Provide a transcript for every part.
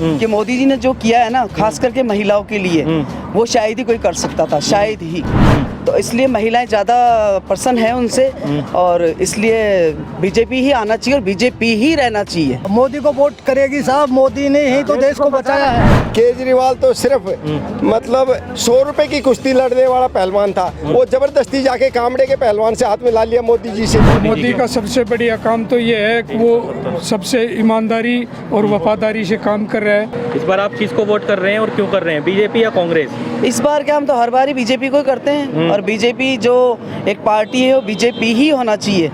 कि मोदी जी ने जो किया है ना, खास करके महिलाओं के लिए, वो शायद ही कोई कर सकता था, शायद ही। तो इसलिए महिलाएं ज़्यादा प्रसन्न हैं उनसे, और इसलिए बीजेपी ही आना चाहिए और बीजेपी ही रहना चाहिए। मोदी को वोट करेगी साहब, मोदी ने ही तो देश को बचाया है। केजरीवाल तो सिर्फ मतलब 100 रुपए की कुश्ती लड़ने वाला पहलवान था, वो जबरदस्ती जाके कामड़े के पहलवान से हाथ मिला लिया मोदी जी से। मोदी का सबसे बढ़िया काम तो ये है कि वो सबसे ईमानदारी और वफादारी से काम कर रहा है। इस बार आप किसको वोट कर रहे हैं और क्यों कर रहे हैं, बीजेपी या कांग्रेस? इस बार क्या, हम तो हर बार ही बीजेपी को ही करते हैं, और बीजेपी जो एक पार्टी है वो बीजेपी ही होना चाहिए।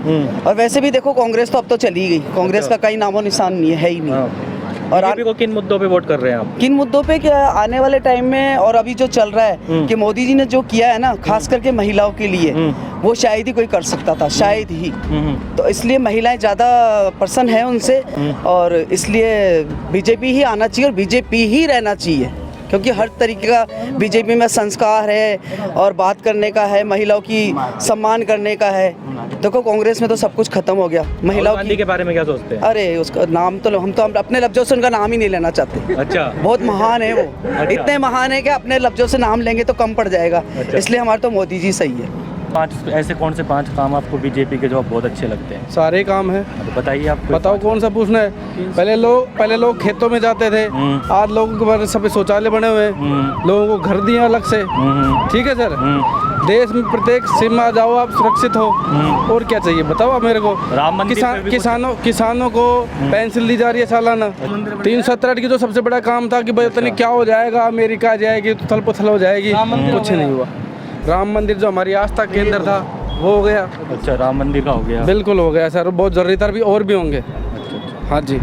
और वैसे भी देखो, कांग्रेस तो अब तो चली गई, कांग्रेस का कहीं नामो निशान नहीं है ही नहीं। और बीजेपी को किन मुद्दों पे वोट कर रहे हैं आप? किन मुद्दों पे, क्या आने वाले टाइम में और अभी जो चल रहा है कि मोदी जी ने जो किया है ना, खास करके महिलाओं के लिए, वो शायद ही कोई कर सकता था, शायद ही। तो इसलिए महिलाएं ज़्यादा प्रसन्न हैं उनसे, और इसलिए बीजेपी ही आना चाहिए और बीजेपी ही रहना चाहिए, क्योंकि हर तरीके का बीजेपी में संस्कार है और बात करने का है, महिलाओं की सम्मान करने का है। देखो कांग्रेस में तो सब कुछ खत्म हो गया। महिलाओं गांधी के बारे में क्या सोचते हैं? अरे उसका नाम तो हम अपने लफ्जों से उनका नाम ही नहीं लेना चाहते। अच्छा, बहुत महान है वो। अच्छा। इतने महान है कि अपने लफ्जों से नाम लेंगे तो कम पड़ जाएगा। अच्छा। इसलिए हमारे तो मोदी जी सही है। ऐसे कौन से 5 काम आपको बीजेपी के जो बहुत अच्छे लगते हैं? सारे काम है, तो बताइए आप। बताओ कौन सा पूछना है। पहले लोग खेतों में जाते थे, आज लोगों के बारे सब शौचालय बने हुए हैं, लोगों को घर दिए अलग से। ठीक है सर, देश में प्रत्येक सीमा जाओ आप सुरक्षित हो, और क्या चाहिए बताओ आप मेरे को। राम मंदिर किसानों को पेंशन दी जा रही है सालाना। 370 की तो सबसे बड़ा काम था कि भाई पता नहीं क्या हो जाएगा, अमेरिका जाएगी तो थल पुथल हो जाएगी, कुछ नहीं हुआ। राम मंदिर जो हमारी आस्था केंद्र था वो हो गया। अच्छा, राम मंदिर का हो गया? बिल्कुल हो गया सर, बहुत जरूरी था, भी और भी होंगे। हाँ जी।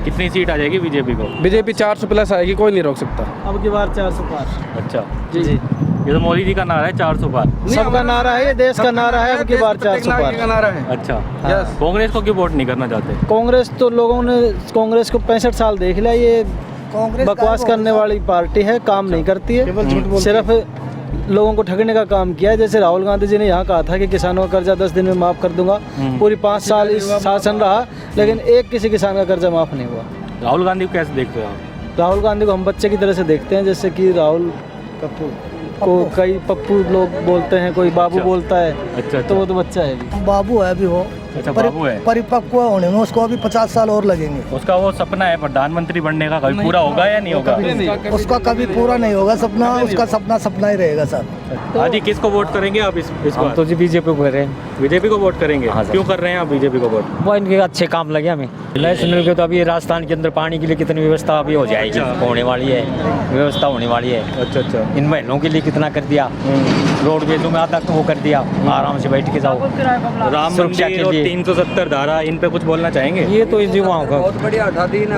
कितनी सीट आ जाएगी बीजेपी को? बीजेपी 400 प्लस आएगी, कोई नहीं रोक सकता। अब की बार 400 पार। अच्छा जी जी, ये तो मोदी जी का नारा है 400 पार। सबका नारा है, ये देश का नारा है। अब की बार 400 पार का नारा है। अच्छा, कांग्रेस को क्यों वोट नहीं करना चाहते? कांग्रेस तो लोगों ने, कांग्रेस को 65 साल देख लिया, ये बकवास करने वाली पार्टी है, काम नहीं करती है, सिर्फ लोगों को ठगने का काम किया है। जैसे राहुल गांधी जी ने यहाँ कहा था कि किसानों का कर्जा 10 दिन में माफ़ कर दूंगा, पूरी 5 साल इस शासन रहा, लेकिन एक किसी किसान का कर्जा माफ़ नहीं हुआ। राहुल गांधी को कैसे देखते हो आप? राहुल गांधी को हम बच्चे की तरह से देखते हैं, जैसे कि राहुल को कई पप्पू लोग बोलते हैं, कोई बाबू बोलता है। अच्छा, तो वो तो बच्चा है अभी। बाबू है अभी वो। अच्छा, बाबू है। परिपक्व होने में उसको अभी 50 साल और लगेंगे। उसका वो सपना है प्रधानमंत्री बनने का, कभी पूरा होगा या नहीं होगा? उसका कभी पूरा नहीं होगा सपना, उसका सपना ही रहेगा सर। हाँ जी, किसको वोट करेंगे आप इस बार? तो जी बीजेपी को कर रहे हैं। बीजेपी को वोट करेंगे? क्यों कर रहे हैं आप बीजेपी को वोट? वो इनके अच्छे काम लगे हमें। सुनने के तो अभी राजस्थान के अंदर पानी के लिए कितनी व्यवस्था अभी हो जाएगी, होने वाली है, व्यवस्था होने वाली है। अच्छा अच्छा, इन बहनों के लिए कितना कर दिया, रोडवेजों में आधा वो कर दिया, आराम से बैठ के जाओ। राम मंदिर और 370 धारा, इन पे कुछ बोलना चाहेंगे? ये तो इस युवाओं का बहुत बढ़िया हटा दी ना।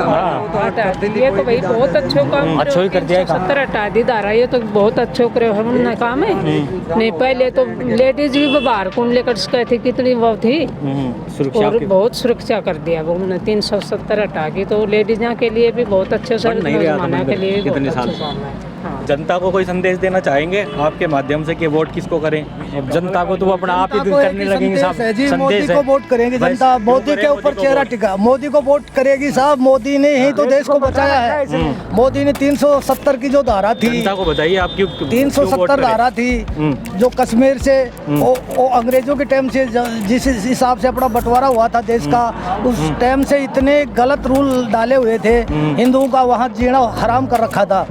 ये तो भाई बहुत अच्छो काम, अच्छा ही कर दिया है। 70 हटा दी धारा, ये तो बहुत अच्छो करे हमने काम है। नहीं पहले तो लेडीज भी बाहर कौन लेकर गए थे, कितनी वो थी, और बहुत सुरक्षा कर दिया वो 370 हटा के, तो लेडीज के लिए भी बहुत अच्छे सर, जमाना के लिए कितने साल। जनता को कोई संदेश देना चाहेंगे आपके माध्यम से कि वोट किसको करें? जनता को तो अपना आप ही करने लगेंगे साहब। मोदी को वोट करेंगे जनता, मोदी के ऊपर चेहरा टिका, मोदी को वोट करेगी साहब, मोदी ने ही तो देश को बचाया है। मोदी ने 370 की जो धारा थी, जनता को बताइए आप क्यों 370 धारा थी जो कश्मीर से वो अंग्रेजों के टाइम से जिस हिसाब से अपना बंटवारा हुआ था देश का, उस टाइम से इतने गलत रूल डाले हुए थे, हिंदुओं का वहाँ जीना हराम कर रखा था।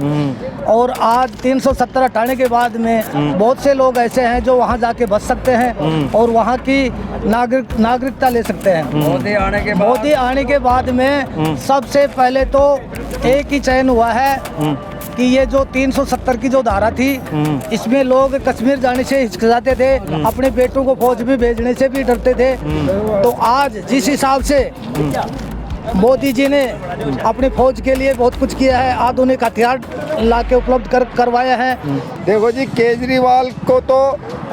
और आज 370 हटाने के बाद में बहुत से लोग ऐसे हैं जो वहाँ जाके बस सकते हैं और वहाँ की नागरिकता ले सकते हैं। मोदी आने के बाद में सबसे पहले तो एक ही चयन हुआ है कि ये जो 370 की जो धारा थी, इसमें लोग कश्मीर जाने से हिचकिचाते थे, अपने बेटों को फौज में भेजने से भी डरते थे। तो आज जिस हिसाब से मोदी जी ने अपनी फौज के लिए बहुत कुछ किया है, आधुनिक हथियार ला के उपलब्ध करवाया है। देखो जी, केजरीवाल को तो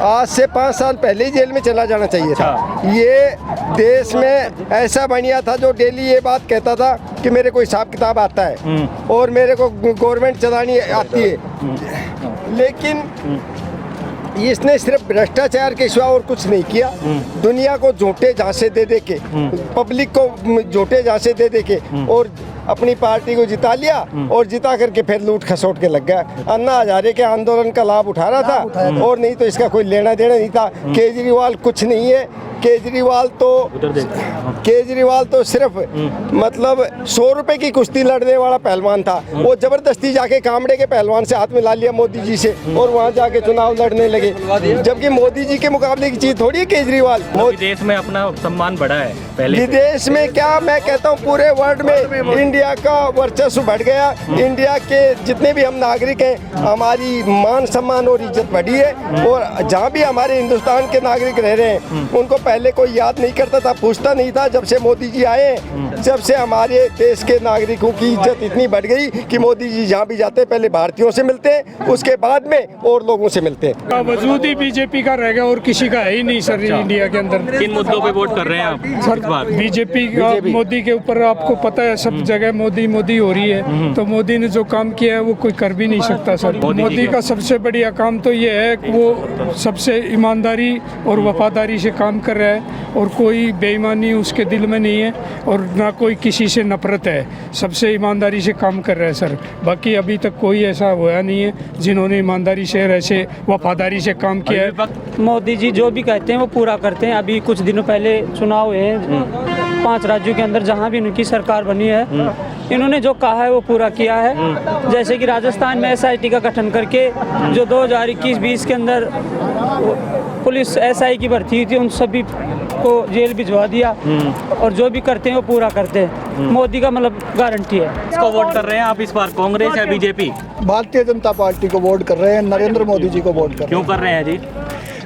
आज से 5 साल पहले ही जेल में चला जाना चाहिए था। ये देश में ऐसा बढ़िया था जो डेली ये बात कहता था कि मेरे को हिसाब किताब आता है और मेरे को गवर्नमेंट चलानी आती है, लेकिन इसने सिर्फ भ्रष्टाचार के सिवा और कुछ नहीं किया। दुनिया को झूठे झांसे दे के, पब्लिक को झूठे झांसे दे के, और अपनी पार्टी को जिता लिया और जिता करके फिर लूट खसोट के लग गया। अन्ना हजारे के आंदोलन का लाभ उठा रहा था और नहीं तो इसका कोई लेना देना नहीं था। केजरीवाल कुछ नहीं है। केजरीवाल तो सिर्फ मतलब 100 रुपए की कुश्ती लड़ने वाला पहलवान था। वो जबरदस्ती जाके कामड़े के पहलवान से हाथ मिला लिया मोदी जी से और वहाँ जाके चुनाव लड़ने लगे, जबकि मोदी जी के मुकाबले की चीज थोड़ी है केजरीवाल। विदेश में अपना सम्मान बढ़ा है पहले। विदेश में क्या, मैं कहता हूँ पूरे वर्ल्ड में इंडिया का वर्चस्व बढ़ गया। इंडिया के जितने भी हम नागरिक हैं, हमारी मान सम्मान और इज्जत बढ़ी है। और जहाँ भी हमारे हिंदुस्तान के नागरिक रह रहे हैं उनको पहले कोई याद नहीं करता था, पूछता नहीं था। जब से मोदी जी आए, जब से हमारे देश के नागरिकों की इज्जत इतनी बढ़ गई कि मोदी जी जहाँ भी जाते हैं पहले भारतीयों से मिलते हैं, उसके बाद में और लोगों से मिलते हैं। वजूद ही बीजेपी का रह गया और किसी का है ही नहीं सर इंडिया के अंदर। किन मुद्दों पे वोट कर रहे हैं आप सर? बीजेपी का मोदी के ऊपर आपको पता है, सब जगह मोदी मोदी हो रही है। तो मोदी ने जो काम किया है वो कोई कर भी नहीं सकता सर। मोदी का सबसे बढ़िया काम तो ये है कि वो सबसे ईमानदारी और वफादारी से काम कर रहा है और कोई बेईमानी उसके दिल में नहीं है और ना कोई किसी से नफरत है। सबसे ईमानदारी से काम कर रहा है सर। बाकी अभी तक कोई ऐसा हुआ नहीं है जिन्होंने ईमानदारी से ऐसे वफादारी से काम किया है। मोदी जी जो भी कहते हैं वो पूरा करते हैं। अभी कुछ दिनों पहले चुनाव हुए हैं 5 राज्यों के अंदर, जहाँ भी उनकी सरकार बनी है इन्होंने जो कहा है वो पूरा किया है। जैसे कि राजस्थान में SIT का गठन करके जो 2021-20 के अंदर पुलिस SI की भर्ती हुई थी उन सभी को जेल भिजवा दिया और जो भी करते हैं वो पूरा करते हैं। मोदी का मतलब गारंटी है। किसको वोट कर रहे हैं आप इस बार, कांग्रेस या बीजेपी? भारतीय जनता पार्टी को वोट कर रहे हैं, नरेंद्र मोदी जी को वोट कर रहे हैं। क्यों कर रहे हैं जी?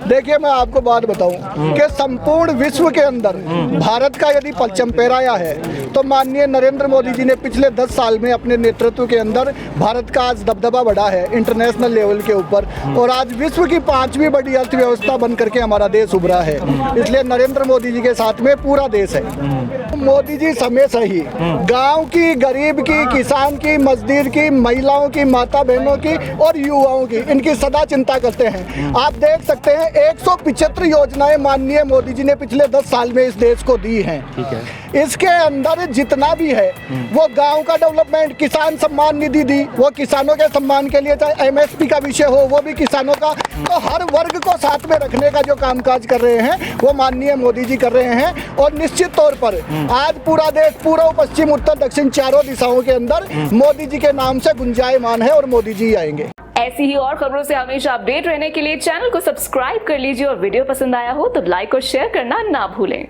देखिए मैं आपको बात बताऊं कि संपूर्ण विश्व के अंदर भारत का यदि परचम फहराया है तो माननीय नरेंद्र मोदी जी ने पिछले 10 साल में अपने नेतृत्व के अंदर भारत का आज दबदबा बढ़ा है इंटरनेशनल लेवल के ऊपर और आज विश्व की 5वीं बड़ी अर्थव्यवस्था बन करके हमारा देश उभरा है। इसलिए नरेंद्र मोदी जी के साथ में पूरा देश है। मोदी जी समय से ही गाँव की, गरीब की, किसान की, मजदूर की, महिलाओं की, माता बहनों की और युवाओं की, इनकी सदा चिंता करते हैं। आप देख सकते हैं 175 योजनाएं माननीय मोदी जी ने पिछले 10 साल में इस देश को दी हैं। ठीक है। इसके अंदर जितना भी है वो गांव का डेवलपमेंट, किसान सम्मान निधि दी, वो किसानों के सम्मान के लिए, चाहे MSP का विषय हो वो भी किसानों का, तो हर वर्ग को साथ में रखने का जो कामकाज कर रहे हैं वो माननीय मोदी जी कर रहे हैं। और निश्चित तौर पर आज पूरा देश, पूर्व, पश्चिम, उत्तर, दक्षिण चारों दिशाओं के अंदर मोदी जी के नाम से गुंजायमान है और मोदी जी आएंगे। ऐसी ही और खबरों से हमेशा अपडेट रहने के लिए चैनल को सब्सक्राइब कर लीजिए और वीडियो पसंद आया हो तो लाइक और शेयर करना ना भूलें।